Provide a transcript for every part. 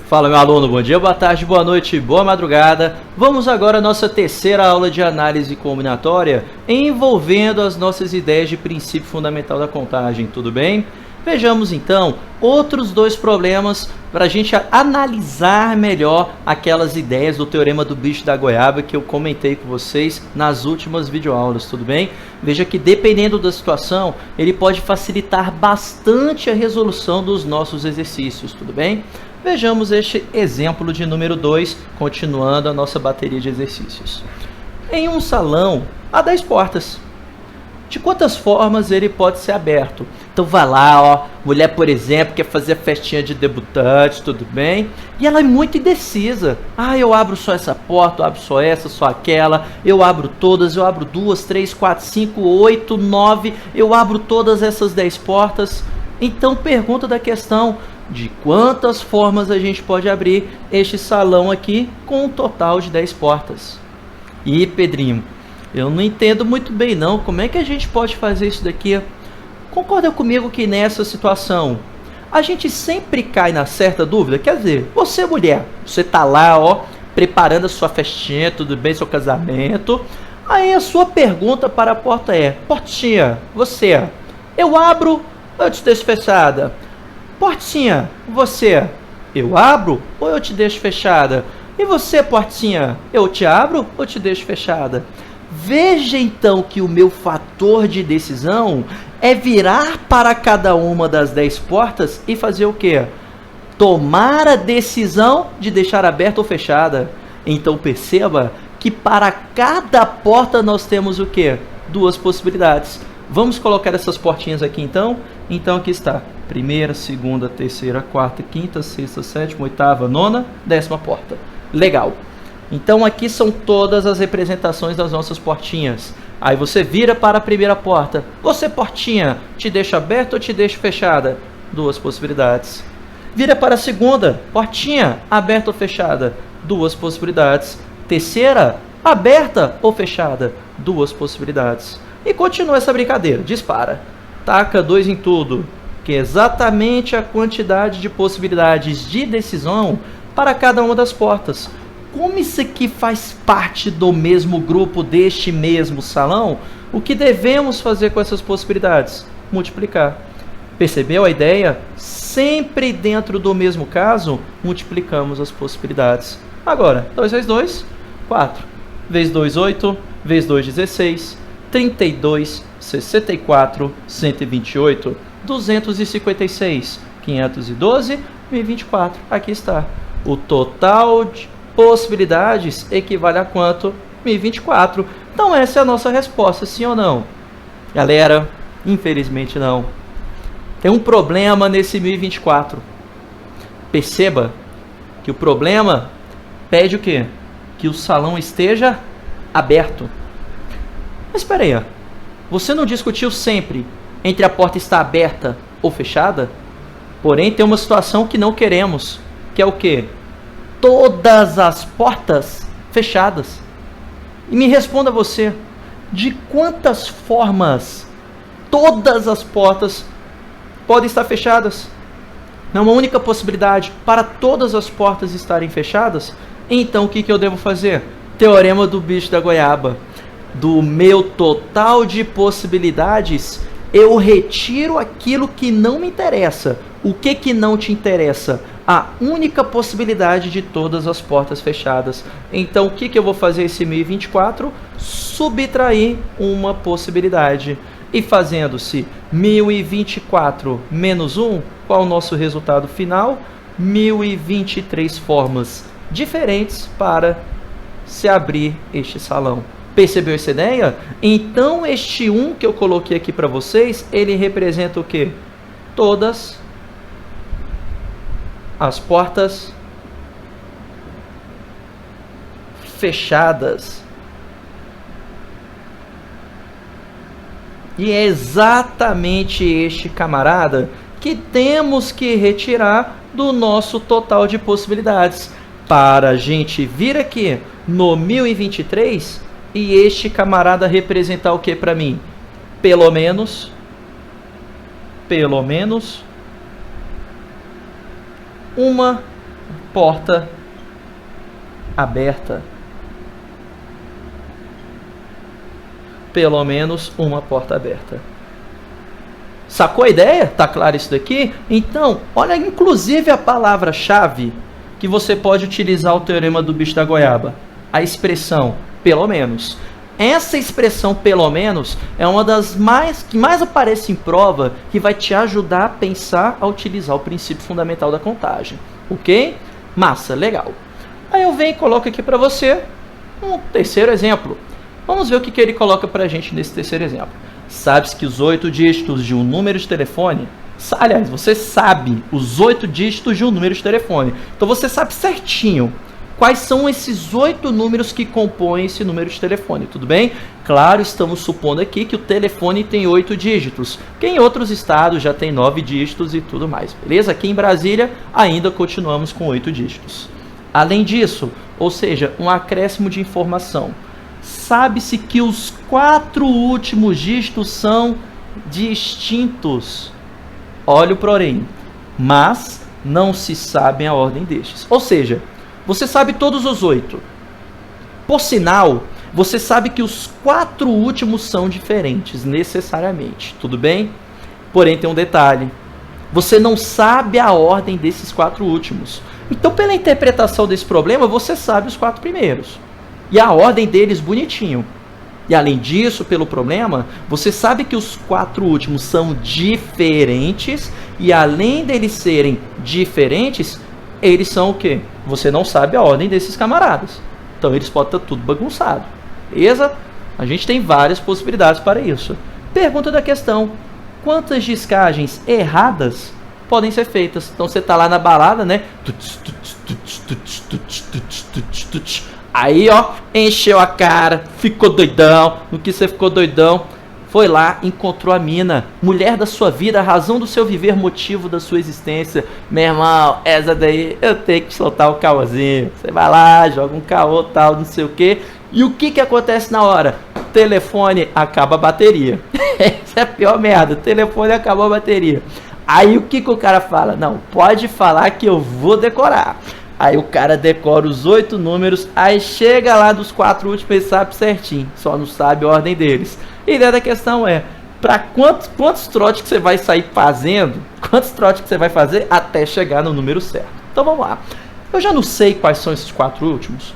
Fala, meu aluno, bom dia, boa tarde, boa noite, boa madrugada. Vamos agora à nossa terceira aula de análise combinatória, envolvendo as nossas ideias de princípio fundamental da contagem, tudo bem? Vejamos então outros dois problemas para a gente analisar melhor aquelas ideias do teorema do bicho da goiaba que eu comentei com vocês nas últimas videoaulas, tudo bem? Veja que dependendo da situação, ele pode facilitar bastante a resolução dos nossos exercícios, tudo bem? Vejamos este exemplo de número 2, continuando a nossa bateria de exercícios. Em um salão, há 10 portas. De quantas formas ele pode ser aberto? Então vai lá, ó, mulher, por exemplo, quer fazer a festinha de debutante, tudo bem? E ela é muito indecisa. Ah, eu abro só essa porta, eu abro só essa, só aquela, eu abro todas, eu abro 2, 3, 4, 5, 8, 9, eu abro todas essas 10 portas. Então pergunta da questão, de quantas formas a gente pode abrir este salão aqui com um total de 10 portas? E Pedrinho, eu não entendo muito bem não, como é que a gente pode fazer isso daqui? Concorda comigo que nessa situação a gente sempre cai na certa dúvida? Quer dizer, você mulher, você tá lá, ó, preparando a sua festinha, tudo bem, seu casamento. Aí a sua pergunta para a porta é: portinha, você, eu abro ou eu te deixo fechada? Portinha, você, eu abro ou eu te deixo fechada? E você, portinha, eu te abro ou te deixo fechada? Veja então que o meu fator de decisão é virar para cada uma das 10 portas e fazer o quê? Tomar a decisão de deixar aberta ou fechada. Então perceba que para cada porta nós temos o quê? 2 possibilidades. Vamos colocar essas portinhas aqui então? Então aqui está. Primeira, segunda, terceira, quarta, quinta, sexta, sétima, oitava, nona, 10ª porta. Legal. Então aqui são todas as representações das nossas portinhas. Aí você vira para a primeira porta. Você, portinha, te deixa aberta ou te deixa fechada? 2 possibilidades. Vira para a segunda. Portinha, aberta ou fechada? 2 possibilidades. Terceira, aberta ou fechada? 2 possibilidades. E continua essa brincadeira. Dispara. Taca 2 em tudo, que é exatamente a quantidade de possibilidades de decisão para cada uma das portas. Como isso aqui faz parte do mesmo grupo deste mesmo salão, o que devemos fazer com essas possibilidades? Multiplicar. Percebeu a ideia? Sempre dentro do mesmo caso, multiplicamos as possibilidades. Agora, 2 vezes 2, 4. Vezes 2, 8. Vezes 2, 16. 32, 64, 128, 256, 512, 1024. Aqui está. O total de possibilidades equivale a quanto? 1024. Então essa é a nossa resposta, sim ou não? Galera, infelizmente não. Tem um problema nesse 1024. Perceba que o problema pede o quê? Que o salão esteja aberto. Mas espera aí, você não discutiu sempre entre a porta estar aberta ou fechada? Porém, tem uma situação que não queremos, que é o quê? Todas as portas fechadas. E me responda você, de quantas formas todas as portas podem estar fechadas? Não é uma única possibilidade para todas as portas estarem fechadas? Então o que eu devo fazer? Teorema do bicho da goiaba. Do meu total de possibilidades, eu retiro aquilo que não me interessa. O que não te interessa? A única possibilidade de todas as portas fechadas. Então, o que eu vou fazer esse 1024? Subtrair uma possibilidade. E fazendo-se 1024 menos 1, qual é o nosso resultado final? 1023 formas diferentes para se abrir este salão. Percebeu essa ideia? Então, este 1 que eu coloquei aqui para vocês, ele representa o quê? Todas as portas fechadas. E é exatamente este camarada que temos que retirar do nosso total de possibilidades. Para a gente vir aqui no 1023... e este camarada representar o que para mim? Pelo menos uma porta aberta. Pelo menos uma porta aberta. Sacou a ideia? Tá claro isso daqui? Então, olha inclusive a palavra-chave que você pode utilizar o teorema do bicho da goiaba. A expressão pelo menos. Essa expressão pelo menos é uma das que mais aparece em prova, que vai te ajudar a pensar a utilizar o princípio fundamental da contagem. Ok? Massa, legal. Aí eu venho e coloco aqui para você um terceiro exemplo. Vamos ver o que ele coloca para a gente nesse terceiro exemplo. Sabe-se que os 8 dígitos de um número de telefone... Aliás, você sabe os 8 dígitos de um número de telefone. Então você sabe certinho quais são esses 8 números que compõem esse número de telefone, tudo bem? Claro, estamos supondo aqui que o telefone tem 8 dígitos, que em outros estados já tem 9 dígitos e tudo mais, beleza? Aqui em Brasília ainda continuamos com 8 dígitos. Além disso, ou seja, um acréscimo de informação, sabe-se que os 4 últimos dígitos são distintos. Olha o porém, mas não se sabe a ordem destes. Ou seja, você sabe todos os 8. Por sinal, você sabe que os 4 últimos são diferentes, necessariamente. Tudo bem? Porém, tem um detalhe. Você não sabe a ordem desses 4 últimos. Então, pela interpretação desse problema, você sabe os 4 primeiros. E a ordem deles bonitinho. E além disso, pelo problema, você sabe que os 4 últimos são diferentes. E além deles serem diferentes, eles são o quê? Você não sabe a ordem desses camaradas. Então eles podem estar tudo bagunçado. Beleza? A gente tem várias possibilidades para isso. Pergunta da questão. Quantas discagens erradas podem ser feitas? Então você está lá na balada, né? Aí, ó, encheu a cara, ficou doidão. No que você ficou doidão, foi lá, encontrou a mina, mulher da sua vida, a razão do seu viver, motivo da sua existência. Meu irmão, essa daí eu tenho que soltar o caôzinho. Você vai lá, joga um caô, tal, não sei o que. E o que acontece na hora? Telefone, acaba a bateria. Essa é a pior merda, telefone, acabou a bateria. Aí o que o cara fala? Não, pode falar que eu vou decorar. Aí o cara decora os 8 números, aí chega lá dos 4 últimos e sabe certinho, só não sabe a ordem deles. E a ideia da questão é, para quantos trotes que você vai sair fazendo, quantos trotes que você vai fazer até chegar no número certo. Então vamos lá. Eu já não sei quais são esses 4 últimos.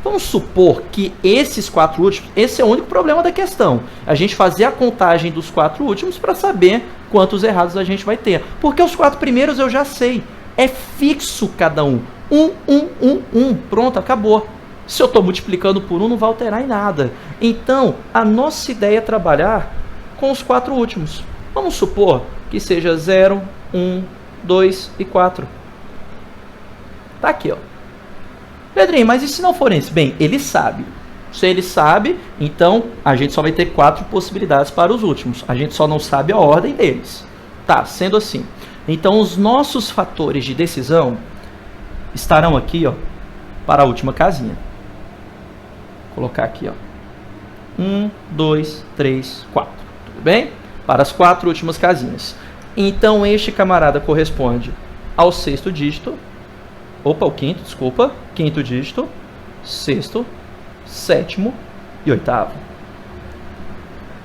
Vamos supor que esses 4 últimos, esse é o único problema da questão. A gente fazer a contagem dos 4 últimos para saber quantos errados a gente vai ter. Porque os 4 primeiros eu já sei. É fixo cada um. 1. Pronto, acabou. Se eu estou multiplicando por 1, não vai alterar em nada. Então, a nossa ideia é trabalhar com os 4 últimos. Vamos supor que seja 0, 1, 2 e 4. Tá aqui, ó. Pedrinho, mas e se não for esse? Bem, ele sabe. Se ele sabe, então a gente só vai ter 4 possibilidades para os últimos. A gente só não sabe a ordem deles. Tá, sendo assim. Então, os nossos fatores de decisão estarão aqui, ó, para a última casinha. Vou colocar aqui, ó. 1, 2, 3, 4. Tudo bem? Para as 4 últimas casinhas. Então, este camarada corresponde ao 6º dígito. Opa, o 5º, desculpa. 5º dígito, 6º, 7º e 8º.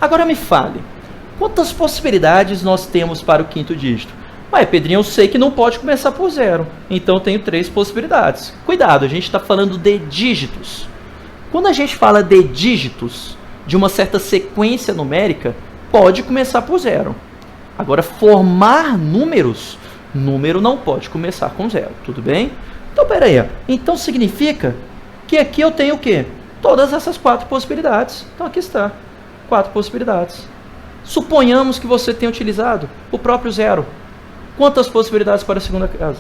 Agora me fale, quantas possibilidades nós temos para o 5º dígito? Ué, Pedrinho, eu sei que não pode começar por 0. Então eu tenho 3 possibilidades. Cuidado, a gente está falando de dígitos. Quando a gente fala de dígitos, de uma certa sequência numérica, pode começar por 0. Agora, formar números, número não pode começar com 0, tudo bem? Então, peraí. Então significa que aqui eu tenho o quê? Todas essas 4 possibilidades. Então aqui está, 4 possibilidades. Suponhamos que você tenha utilizado o próprio 0. Quantas possibilidades para a segunda casa?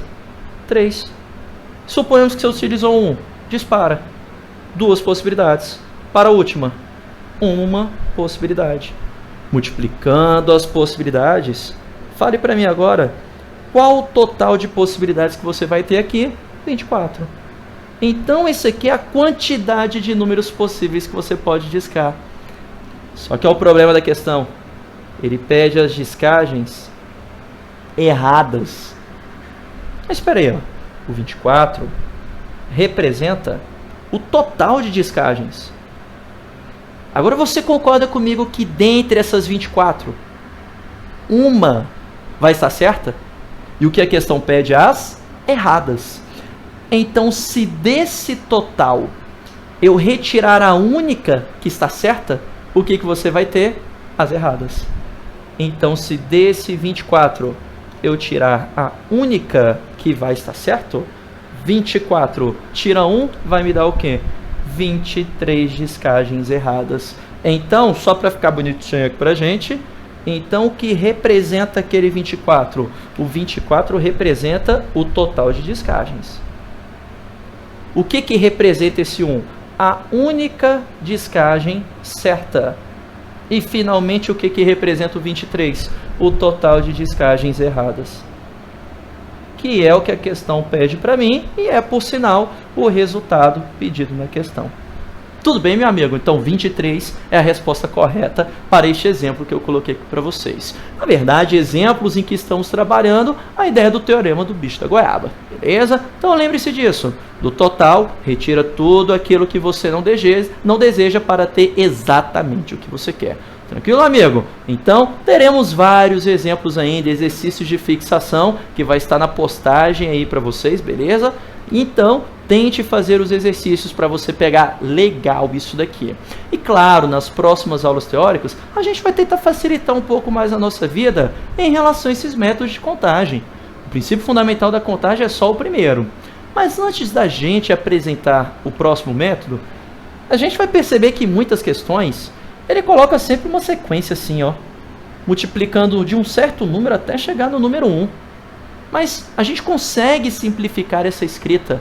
3. Suponhamos que você utilizou 1. Dispara. 2 possibilidades. Para a última, 1 possibilidade. Multiplicando as possibilidades, fale para mim agora, qual o total de possibilidades que você vai ter aqui? 24. Então, esse aqui é a quantidade de números possíveis que você pode discar. Só que é o problema da questão. Ele pede as discagens erradas. Mas espera aí, ó. o 24, representa o total de descagens. Agora você concorda comigo que dentre essas 24, uma vai estar certa? E o que a questão pede? As erradas. Então, se desse total eu retirar a única que está certa, o que você vai ter? As erradas. Então, se desse 24 eu tirar a única que vai estar certo, 24 tira 1, vai me dar o quê? 23 descagens erradas. Então, só para ficar bonitinho aqui pra gente, então o que representa aquele 24? O 24 representa o total de descagens. O que representa esse 1? A única descagem certa. E finalmente o que representa o 23? O total de descagens erradas. Que é o que a questão pede para mim e é, por sinal, o resultado pedido na questão. Tudo bem, meu amigo? Então, 23 é a resposta correta para este exemplo que eu coloquei aqui para vocês. Na verdade, exemplos em que estamos trabalhando a ideia do teorema do bicho da goiaba. Beleza? Então, lembre-se disso. Do total, retira tudo aquilo que você não deseja para ter exatamente o que você quer. Tranquilo, amigo? Então, teremos vários exemplos ainda, exercícios de fixação, que vai estar na postagem aí para vocês, beleza? Então, tente fazer os exercícios para você pegar legal isso daqui. E claro, nas próximas aulas teóricas, a gente vai tentar facilitar um pouco mais a nossa vida em relação a esses métodos de contagem. O princípio fundamental da contagem é só o primeiro. Mas antes da gente apresentar o próximo método, a gente vai perceber que em muitas questões ele coloca sempre uma sequência assim, ó, multiplicando de um certo número até chegar no número 1. Mas a gente consegue simplificar essa escrita.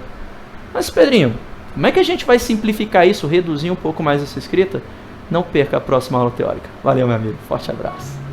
Mas, Pedrinho, como é que a gente vai simplificar isso, reduzir um pouco mais essa escrita? Não perca a próxima aula teórica. Valeu, meu amigo. Forte abraço.